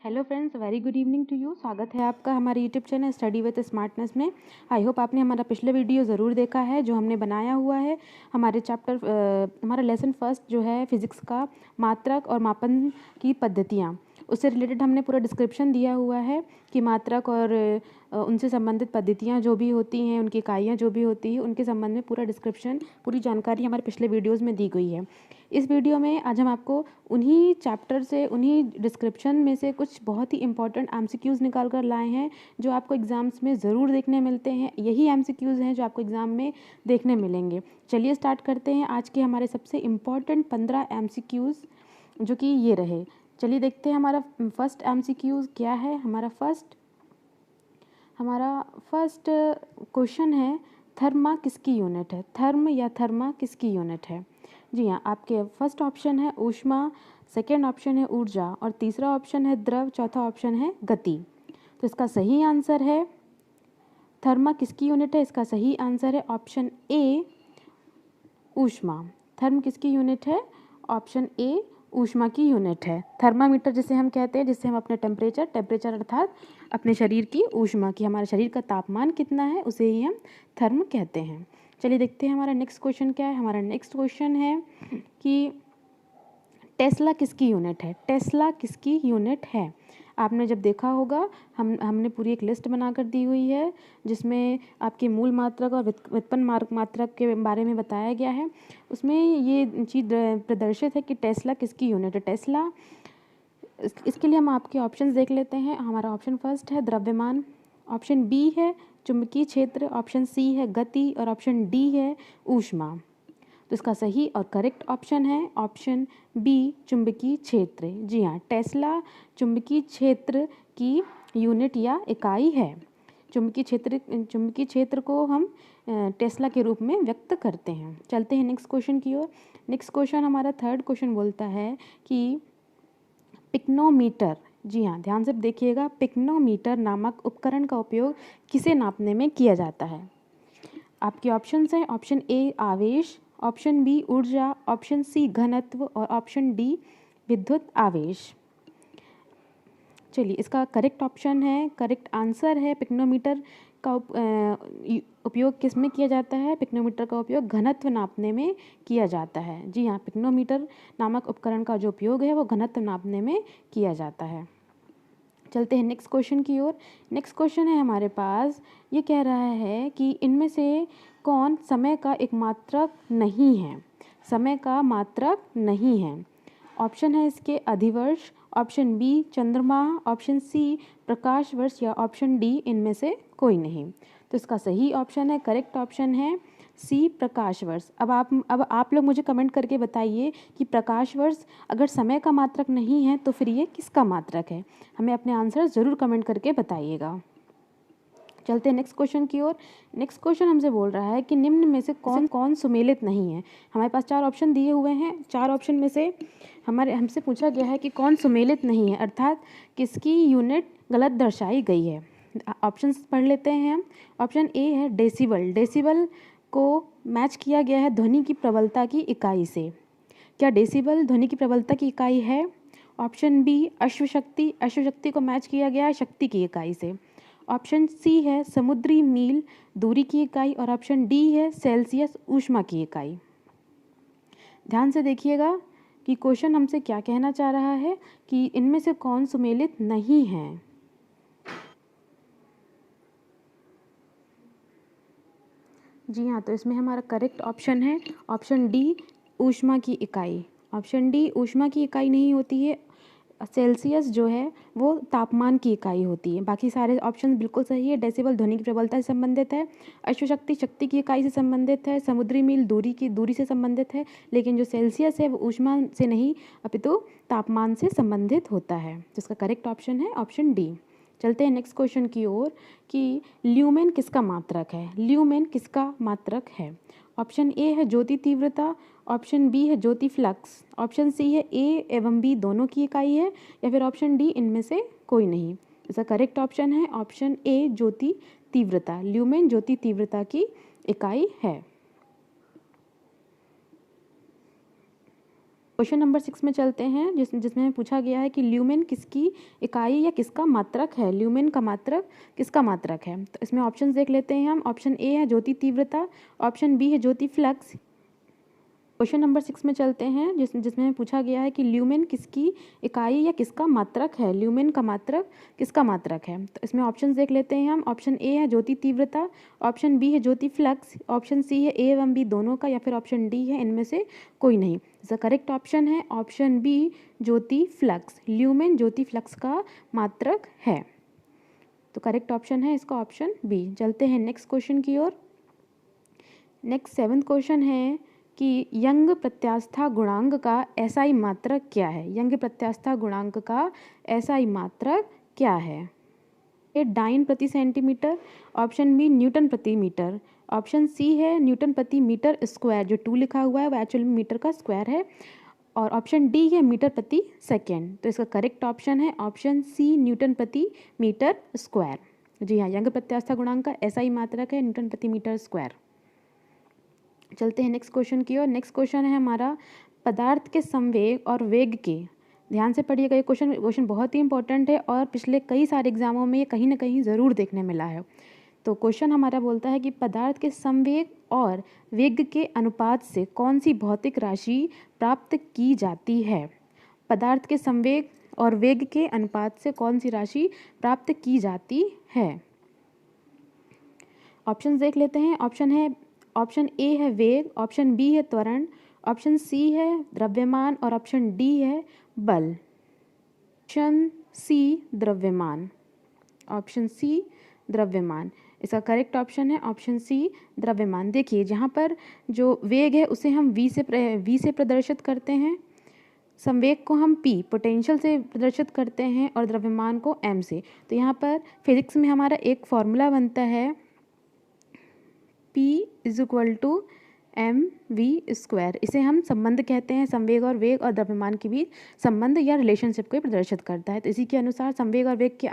Hello friends, very good evening to you. स्वागत है आपका हमारे YouTube channel study with smartness में। आई होप आपने हमारा पिछले वीडियो ज़रूर देखा है जो हमने बनाया हुआ है। हमारे हमारा लेसन फर्स्ट जो है फिज़िक्स का मात्रक और मापन की पद्धतियाँ, उससे रिलेटेड हमने पूरा डिस्क्रिप्शन दिया हुआ है कि मात्रक और उनसे संबंधित पद्धतियाँ जो भी होती हैं, उनकी इकाइयाँ जो भी होती हैं, उनके संबंध में पूरा डिस्क्रिप्शन, पूरी जानकारी हमारे पिछले वीडियोज़ में दी गई है। इस वीडियो में आज हम आपको उन्हीं चैप्टर से, उन्हीं डिस्क्रिप्शन में से कुछ बहुत ही इंपॉर्टेंट एमसीक्यूज़ निकाल कर लाए हैं जो आपको एग्ज़ाम्स में ज़रूर देखने मिलते हैं। यही एमसीक्यूज़ हैं जो आपको एग्ज़ाम में देखने मिलेंगे। चलिए स्टार्ट करते हैं आज के हमारे सबसे इम्पॉर्टेंट 15 एमसीक्यूज़ जो कि ये रहे। चलिए देखते हैं हमारा फर्स्ट एमसीक्यूज़ क्या है। हमारा फर्स्ट क्वेश्चन है, थर्मा किसकी यूनिट है? थर्म या थर्मा किसकी यूनिट है? जी हाँ, आपके फर्स्ट ऑप्शन है ऊष्मा, सेकेंड ऑप्शन है ऊर्जा और तीसरा ऑप्शन है द्रव, चौथा ऑप्शन है गति। तो इसका सही आंसर है, थर्मा किसकी यूनिट है? इसका सही आंसर है ऑप्शन ए, ऊष्मा। थर्म किसकी यूनिट है? ऑप्शन ए, ऊष्मा की यूनिट है। थर्मामीटर जिसे हम कहते हैं, जिससे हम अपने टेम्परेचर अर्थात अपने शरीर की ऊष्मा की, हमारे शरीर का तापमान कितना है, उसे ही हम थर्म कहते हैं। चलिए देखते हैं हमारा नेक्स्ट क्वेश्चन क्या है। हमारा नेक्स्ट क्वेश्चन है कि टेस्ला किसकी यूनिट है? टेस्ला किसकी यूनिट है? आपने जब देखा होगा, हमने पूरी एक लिस्ट बनाकर दी हुई है जिसमें आपके मूल मात्रक और व्युत्पन्न मात्रक के बारे में बताया गया है। उसमें ये चीज़ प्रदर्शित है कि टेस्ला किसकी यूनिट है। टेस्ला, इसके लिए हम आपके ऑप्शंस देख लेते हैं। हमारा ऑप्शन फर्स्ट है द्रव्यमान, ऑप्शन बी है चुंबकीय क्षेत्र, ऑप्शन सी है गति और ऑप्शन डी है ऊष्मा। तो इसका सही और करेक्ट ऑप्शन है ऑप्शन बी, चुंबकीय क्षेत्र। जी हाँ, टेस्ला चुंबकीय क्षेत्र की यूनिट या इकाई है। चुंबकीय क्षेत्र को हम टेस्ला के रूप में व्यक्त करते हैं। चलते हैं नेक्स्ट क्वेश्चन की ओर। नेक्स्ट क्वेश्चन, हमारा थर्ड क्वेश्चन बोलता है कि पिक्नोमीटर, जी हाँ ध्यान से देखिएगा, पिक्नोमीटर नामक उपकरण का उपयोग किसे नापने में किया जाता है? आपके ऑप्शंस हैं ऑप्शन ए आवेश, ऑप्शन बी ऊर्जा, ऑप्शन सी घनत्व और ऑप्शन डी विद्युत आवेश। चलिए इसका करेक्ट ऑप्शन है, करेक्ट आंसर है, पिक्नोमीटर का उपयोग किस में किया जाता है? पिक्नोमीटर का उपयोग घनत्व नापने में किया जाता है। जी हाँ, पिक्नोमीटर नामक उपकरण का जो उपयोग है वो घनत्व नापने में किया जाता है। चलते हैं नेक्स्ट क्वेश्चन की ओर। नेक्स्ट क्वेश्चन है हमारे पास, ये कह रहा है कि इनमें से कौन समय का एक मात्रक नहीं है? समय का मात्रक नहीं है। ऑप्शन है इसके अधिवर्ष, ऑप्शन बी चंद्रमा, ऑप्शन सी प्रकाश वर्ष या ऑप्शन डी इनमें से कोई नहीं। तो इसका सही ऑप्शन है, करेक्ट ऑप्शन है सी प्रकाश वर्ष। अब आप लोग मुझे कमेंट करके बताइए कि प्रकाश वर्ष अगर समय का मात्रक नहीं है तो फिर ये किसका मात्रक है? हमें अपने आंसर ज़रूर कमेंट करके बताइएगा। चलते हैं नेक्स्ट क्वेश्चन की ओर। नेक्स्ट क्वेश्चन हमसे बोल रहा है कि निम्न में से कौन सुमेलित नहीं है? हमारे पास 4 ऑप्शन दिए हुए हैं। 4 ऑप्शन में से हमसे पूछा गया है कि कौन सुमेलित नहीं है, अर्थात किसकी यूनिट गलत दर्शाई गई है। ऑप्शंस पढ़ लेते हैं हम। ऑप्शन ए है डेसिबल। डेसिबल को मैच किया गया है ध्वनि की प्रबलता की इकाई से। क्या डेसिबल ध्वनि की प्रबलता की इकाई है? Option B अश्वशक्ति। अश्वशक्ति को मैच किया गया है शक्ति की इकाई से। ऑप्शन सी है समुद्री मील दूरी की इकाई और ऑप्शन डी है सेल्सियस ऊष्मा की इकाई। ध्यान से देखिएगा कि क्वेश्चन हमसे क्या कहना चाह रहा है कि इनमें से कौन सुमेलित नहीं है। जी हाँ, तो इसमें हमारा करेक्ट ऑप्शन है ऑप्शन डी, ऊष्मा की इकाई। ऑप्शन डी ऊष्मा की इकाई नहीं होती है। सेल्सियस जो है वो तापमान की इकाई होती है। बाकी सारे ऑप्शन बिल्कुल सही है। डेसिबल ध्वनि की प्रबलता से संबंधित है, अश्वशक्ति शक्ति की इकाई से संबंधित है, समुद्री मील दूरी से संबंधित है, लेकिन जो सेल्सियस है वो ऊष्मा से नहीं अपितु तापमान से संबंधित होता है। जिसका करेक्ट ऑप्शन है ऑप्शन डी। चलते हैं नेक्स्ट क्वेश्चन की ओर कि ल्यूमेन किसका मात्रक है? ल्यूमेन किसका मात्रक है? ऑप्शन ए है ज्योति तीव्रता, ऑप्शन बी है ज्योति फ्लक्स, ऑप्शन सी है ए एवं बी दोनों की इकाई है या फिर ऑप्शन डी इनमें से कोई नहीं। इसका करेक्ट ऑप्शन है ऑप्शन ए ज्योति तीव्रता। ल्यूमेन ज्योति तीव्रता की इकाई है। क्वेश्चन नंबर 6 में चलते हैं, जिसमें पूछा गया है कि ल्यूमेन किसकी इकाई या किसका मात्रक है। ल्यूमेन का मात्रक किसका मात्रक है। तो इसमें ऑप्शन देख लेते हैं हम। ऑप्शन ए है ज्योति तीव्रता, ऑप्शन बी है ज्योति फ्लक्स। क्वेश्चन नंबर 6 में चलते हैं, जिसमें पूछा गया है कि ल्यूमेन किसकी इकाई या किसका मात्रक है। ल्यूमेन का मात्रक किसका मात्रक है। तो इसमें ऑप्शन देख लेते हैं हम। ऑप्शन ए है ज्योति तीव्रता, ऑप्शन बी है ज्योति फ्लक्स, ऑप्शन सी है ए एवं बी दोनों का, या फिर ऑप्शन डी है इनमें से कोई नहीं। इसका करेक्ट ऑप्शन है ऑप्शन बी ज्योति फ्लक्स। ल्यूमेन ज्योति फ्लक्स का मात्रक है। तो करेक्ट ऑप्शन है इसका ऑप्शन बी। चलते हैं नेक्स्ट क्वेश्चन की ओर। नेक्स्ट 7th क्वेश्चन है कि यंग प्रत्यास्था गुणांक का एसआई मात्रक क्या है। यंग प्रत्यास्था गुणांक का एसआई मात्रक क्या है। ए डाइन प्रति सेंटीमीटर, ऑप्शन बी न्यूटन प्रति मीटर, ऑप्शन सी है न्यूटन प्रति मीटर स्क्वायर, जो 2 लिखा हुआ है वो एक्चुअल में मीटर का स्क्वायर है, और ऑप्शन डी है मीटर प्रति सेकेंड। तो इसका करेक्ट ऑप्शन है ऑप्शन सी न्यूटन प्रति मीटर स्क्वायर। जी हाँ, यंग प्रत्यास्था गुणांक का एसआई मात्रक है न्यूटन प्रति मीटर स्क्वायर। चलते हैं नेक्स्ट क्वेश्चन की ओर। नेक्स्ट क्वेश्चन है हमारा पदार्थ के संवेग और वेग के। ध्यान से पढ़िएगा, ये क्वेश्चन बहुत ही इंपॉर्टेंट है और पिछले कई सारे एग्जामों में ये कहीं ना कहीं ज़रूर देखने मिला है। तो क्वेश्चन हमारा बोलता है कि पदार्थ के संवेग और वेग के अनुपात से कौन सी भौतिक राशि प्राप्त की जाती है। पदार्थ के संवेग और वेग के अनुपात से कौन सी राशि प्राप्त की जाती है। ऑप्शन देख लेते हैं। ऑप्शन ए है वेग, ऑप्शन बी है त्वरण, ऑप्शन सी है द्रव्यमान और ऑप्शन डी है बल। ऑप्शन सी द्रव्यमान। ऑप्शन सी द्रव्यमान इसका करेक्ट ऑप्शन है ऑप्शन सी द्रव्यमान। देखिए जहाँ पर जो वेग है उसे हम वी से प्रदर्शित करते हैं, संवेग को हम पी पोटेंशियल से प्रदर्शित करते हैं और द्रव्यमान को एम से। तो यहाँ पर फिजिक्स में हमारा एक फॉर्मूला बनता है P = mv²। इसे हम संबंध कहते हैं, संवेग और वेग और द्रव्यमान के बीच संबंध या रिलेशनशिप को प्रदर्शित करता है। तो इसी के अनुसार संवेग और वेग के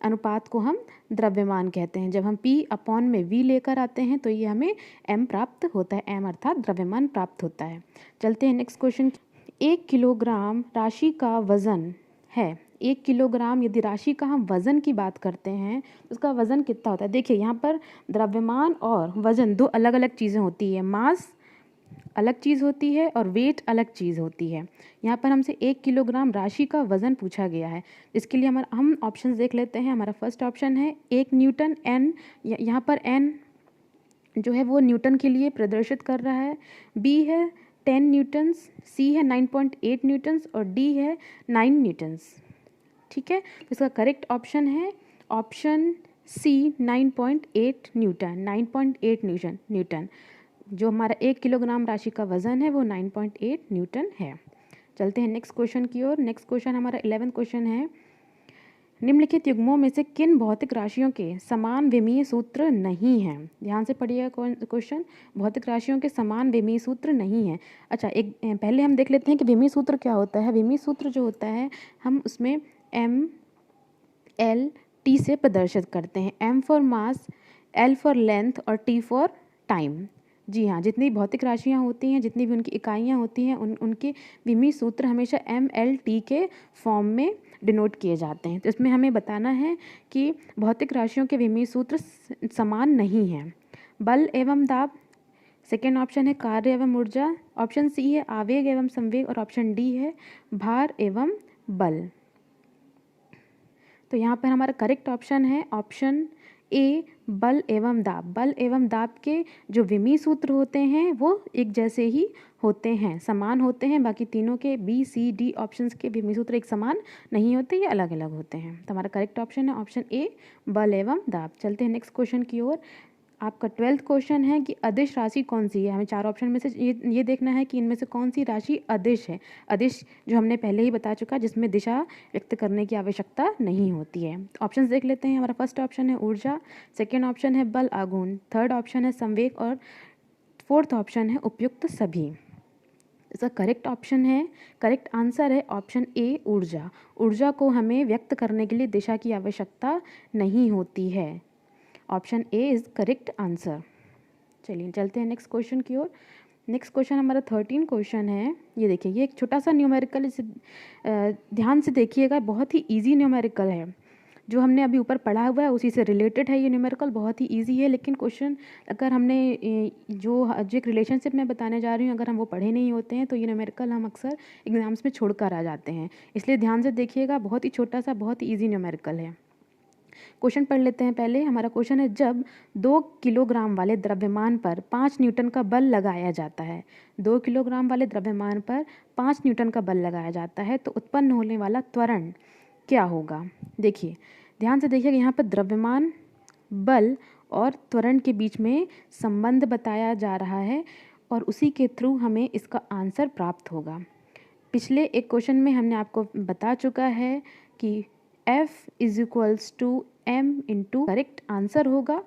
अनुपात को हम द्रव्यमान कहते हैं। जब हम P/v लेकर आते हैं तो ये हमें m प्राप्त होता है, m अर्थात द्रव्यमान प्राप्त होता है। चलते हैं नेक्स्ट क्वेश्चन। 1 किलोग्राम राशि का वजन है। 1 किलोग्राम यदि राशि का हम वज़न की बात करते हैं तो उसका वज़न कितना होता है। देखिए यहाँ पर द्रव्यमान और वज़न दो अलग अलग चीज़ें होती है। मास अलग चीज़ होती है और वेट अलग चीज़ होती है। यहाँ पर हमसे 1 किलोग्राम राशि का वज़न पूछा गया है। इसके लिए हम ऑप्शन देख लेते हैं। हमारा फर्स्ट ऑप्शन है 1 न्यूटन। एन यहाँ पर एन जो है वो न्यूटन के लिए प्रदर्शित कर रहा है। बी है 10 न्यूटन्स, सी है 9.8 न्यूटन्स और डी है 9 न्यूटन्स। ठीक है, तो इसका करेक्ट ऑप्शन है ऑप्शन सी 9.8 न्यूटन। 9.8 न्यूटन जो हमारा 1 किलोग्राम राशि का वज़न है वो 9.8 न्यूटन है। चलते हैं नेक्स्ट क्वेश्चन की ओर। नेक्स्ट क्वेश्चन हमारा 11th क्वेश्चन है, निम्नलिखित युग्मों में से किन भौतिक राशियों के समान विमीय सूत्र नहीं हैं। ध्यान से पढ़िएगा क्वेश्चन, भौतिक राशियों के समान विमीय सूत्र नहीं है। अच्छा, एक पहले हम देख लेते हैं कि विमीय सूत्र क्या होता है। विमीय सूत्र जो होता है हम उसमें M/L/T से प्रदर्शित करते हैं। M for mass, L for length और T फॉर टाइम। जी हाँ, जितनी भौतिक राशियाँ होती हैं, जितनी भी उनकी इकाइयाँ होती हैं, उनके विमीय सूत्र हमेशा M/L/T के फॉर्म में डिनोट किए जाते हैं। तो इसमें हमें बताना है कि भौतिक राशियों के विमीय सूत्र समान नहीं हैं। बल एवं दाब, सेकेंड ऑप्शन है कार्य एवं ऊर्जा, ऑप्शन सी है आवेग एवं संवेग और ऑप्शन डी है भार एवं बल। तो यहाँ पर हमारा करेक्ट ऑप्शन है ऑप्शन ए बल एवं दाब। बल एवं दाब के जो विमीय सूत्र होते हैं वो एक जैसे ही होते हैं, समान होते हैं। बाकी तीनों के बी सी डी ऑप्शंस के विमीय सूत्र एक समान नहीं होते, ये अलग अलग होते हैं। तो हमारा करेक्ट ऑप्शन है ऑप्शन ए बल एवं दाब। चलते हैं नेक्स्ट क्वेश्चन की ओर। आपका 12th क्वेश्चन है कि अदिश राशि कौन सी है। हमें 4 ऑप्शन में से ये देखना है कि इनमें से कौन सी राशि अदिश है। अदिश जो हमने पहले ही बता चुका, जिसमें दिशा व्यक्त करने की आवश्यकता नहीं होती है। ऑप्शन देख लेते हैं। हमारा फर्स्ट ऑप्शन है ऊर्जा, सेकेंड ऑप्शन है बल आघूर्ण, थर्ड ऑप्शन है संवेग और फोर्थ ऑप्शन है उपयुक्त सभी। इसका करेक्ट आंसर है ऑप्शन ए ऊर्जा। ऊर्जा को हमें व्यक्त करने के लिए दिशा की आवश्यकता नहीं होती है। Option A is correct answer. चलिए चलते हैं नेक्स्ट क्वेश्चन की ओर। नेक्स्ट क्वेश्चन हमारा 13 क्वेश्चन है। ये देखिए, ये एक छोटा सा न्यूमेरिकल, इसे ध्यान से देखिएगा, बहुत ही इजी न्यूमेरिकल है। जो हमने अभी ऊपर पढ़ा हुआ है उसी से रिलेटेड है ये न्यूमेरिकल, बहुत ही इजी है। लेकिन क्वेश्चन अगर हमने जो एक रिलेशनशिप मैं बताने जा रही हूँ, अगर हम वो पढ़े नहीं होते हैं तो ये न्यूमेरिकल हम अक्सर एग्जाम्स में छोड़ कर आ जाते हैं। इसलिए ध्यान से देखिएगा, बहुत ही छोटा सा, बहुत ही ईजी न्यूमेरिकल है। क्वेश्चन पढ़ लेते हैं पहले। हमारा क्वेश्चन है, जब 2 किलोग्राम वाले द्रव्यमान पर 5 न्यूटन का बल लगाया जाता है, 2 किलोग्राम वाले द्रव्यमान पर 5 न्यूटन का बल लगाया जाता है, तो उत्पन्न होने वाला त्वरण क्या होगा। देखिए, ध्यान से देखिए, यहाँ पर द्रव्यमान, बल और त्वरण के बीच में संबंध बताया जा रहा है और उसी के थ्रू हमें इसका आंसर प्राप्त होगा। पिछले एक क्वेश्चन में हमने आपको बता चुका है कि F is equals to m into, correct answer होगा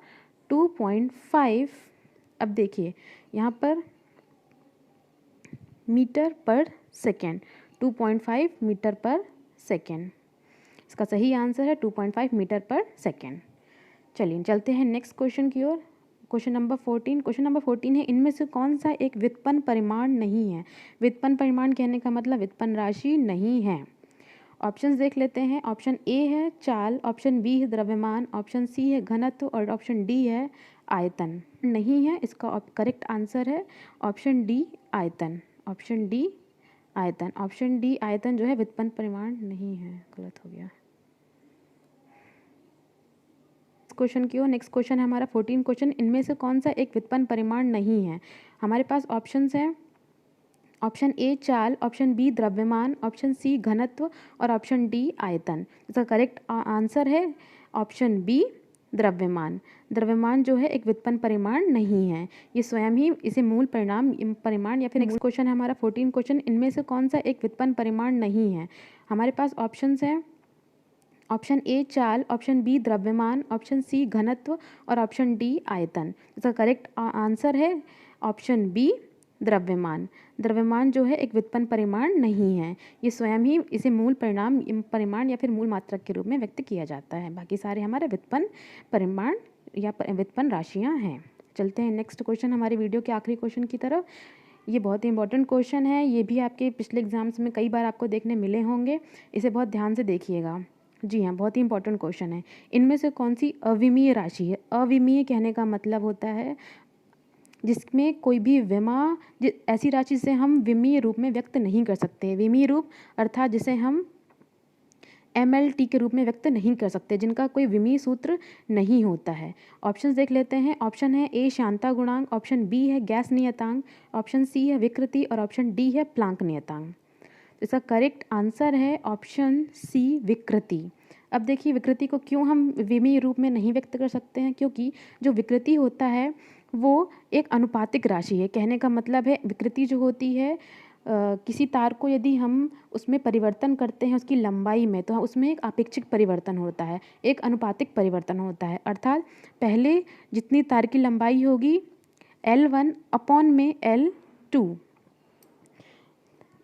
2.5। अब देखिए यहाँ पर मीटर पर सेकेंड, 2.5 मीटर पर सेकेंड, इसका सही आंसर है 2.5 मीटर पर सेकेंड। चलिए चलते हैं नेक्स्ट क्वेश्चन की ओर। Question number 14। क्वेश्चन नंबर 14 है, इनमें से कौन सा एक व्युत्पन्न परिमाण नहीं है। व्युत्पन्न परिमाण कहने का मतलब व्युत्पन्न राशि नहीं है। ऑप्शंस देख लेते हैं। ऑप्शन ए है चाल, ऑप्शन बी है द्रव्यमान, ऑप्शन सी है घनत्व और ऑप्शन डी है आयतन। नहीं है, इसका करेक्ट आंसर है ऑप्शन डी आयतन। ऑप्शन डी आयतन, ऑप्शन डी आयतन जो है व्युत्पन्न परिमाण नहीं है। गलत हो गया। क्वेश्चन की ओर। नेक्स्ट क्वेश्चन है हमारा 14 क्वेश्चन, इनमें से कौन सा एक व्युत्पन्न परिमाण नहीं है। हमारे पास ऑप्शंस हैं, ऑप्शन ए चाल, ऑप्शन बी द्रव्यमान, ऑप्शन सी घनत्व और ऑप्शन डी आयतन। इसका करेक्ट आंसर है ऑप्शन बी द्रव्यमान। द्रव्यमान जो है एक व्युत्पन्न परिमाण नहीं है, ये स्वयं ही इसे मूल परिणाम परिमाण या फिर। नेक्स्ट क्वेश्चन है हमारा 14 क्वेश्चन, इनमें से कौन सा एक व्युत्पन्न परिमाण नहीं है। हमारे पास ऑप्शंस हैं, ऑप्शन ए चाल, ऑप्शन बी द्रव्यमान, ऑप्शन सी घनत्व और ऑप्शन डी आयतन। इसका करेक्ट आंसर है ऑप्शन बी द्रव्यमान। द्रव्यमान जो है एक व्युत्पन्न परिमाण नहीं है, ये स्वयं ही इसे मूल परिणाम परिमाण या फिर मूल मात्रक के रूप में व्यक्त किया जाता है। बाकी सारे हमारे व्युत्पन्न परिमाण या व्युत्पन्न राशियाँ हैं। चलते हैं नेक्स्ट क्वेश्चन, हमारे वीडियो के आखिरी क्वेश्चन की तरफ। ये बहुत ही इंपॉर्टेंट क्वेश्चन है, ये भी आपके पिछले एग्जाम्स में कई बार आपको देखने मिले होंगे, इसे बहुत ध्यान से देखिएगा। जी हाँ, बहुत ही इंपॉर्टेंट क्वेश्चन है। इनमें से कौन सी अविमीय राशि है। अविमीय कहने का मतलब होता है जिसमें कोई भी ऐसी राशि जिसे हम विमीय रूप में व्यक्त नहीं कर सकते। विमीय रूप अर्थात जिसे हम MLT के रूप में व्यक्त नहीं कर सकते, जिनका कोई विमीय सूत्र नहीं होता है। ऑप्शंस देख लेते हैं। ऑप्शन है ए शांता गुणांक, ऑप्शन बी है गैस नियतांक, ऑप्शन सी है विकृति और ऑप्शन डी है प्लांक नियतांक। इसका करेक्ट आंसर है ऑप्शन सी विकृति। अब देखिए, विकृति को क्यों हम विमीय रूप में नहीं व्यक्त कर सकते हैं, क्योंकि जो विकृति होता है वो एक अनुपातिक राशि है। कहने का मतलब है विकृति जो होती है किसी तार को यदि हम उसमें परिवर्तन करते हैं उसकी लंबाई में, तो उसमें एक आपेक्षिक परिवर्तन होता है, एक अनुपातिक परिवर्तन होता है। अर्थात पहले जितनी तार की लंबाई होगी L1 अपॉन में L2,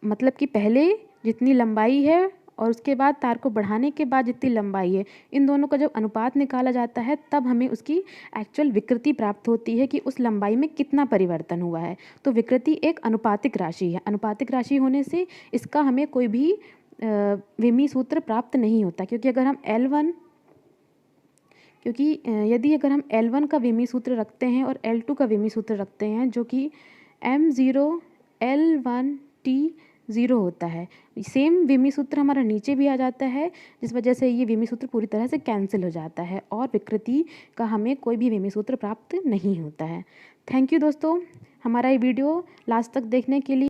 मतलब कि पहले जितनी लंबाई है और उसके बाद तार को बढ़ाने के बाद जितनी लंबाई है, इन दोनों का जब अनुपात निकाला जाता है तब हमें उसकी एक्चुअल विकृति प्राप्त होती है कि उस लंबाई में कितना परिवर्तन हुआ है। तो विकृति एक अनुपातिक राशि है। अनुपातिक राशि होने से इसका हमें कोई भी विमीय सूत्र प्राप्त नहीं होता, क्योंकि अगर हम यदि अगर हम L1 का विमीय सूत्र रखते हैं और L2 का विमीय सूत्र रखते हैं जो कि M0 L1T0 होता है, सेम विमीय सूत्र हमारा नीचे भी आ जाता है, जिस वजह से ये विमीय सूत्र पूरी तरह से कैंसिल हो जाता है और विकृति का हमें कोई भी विमीय सूत्र प्राप्त नहीं होता है। थैंक यू दोस्तों, हमारा ये वीडियो लास्ट तक देखने के लिए।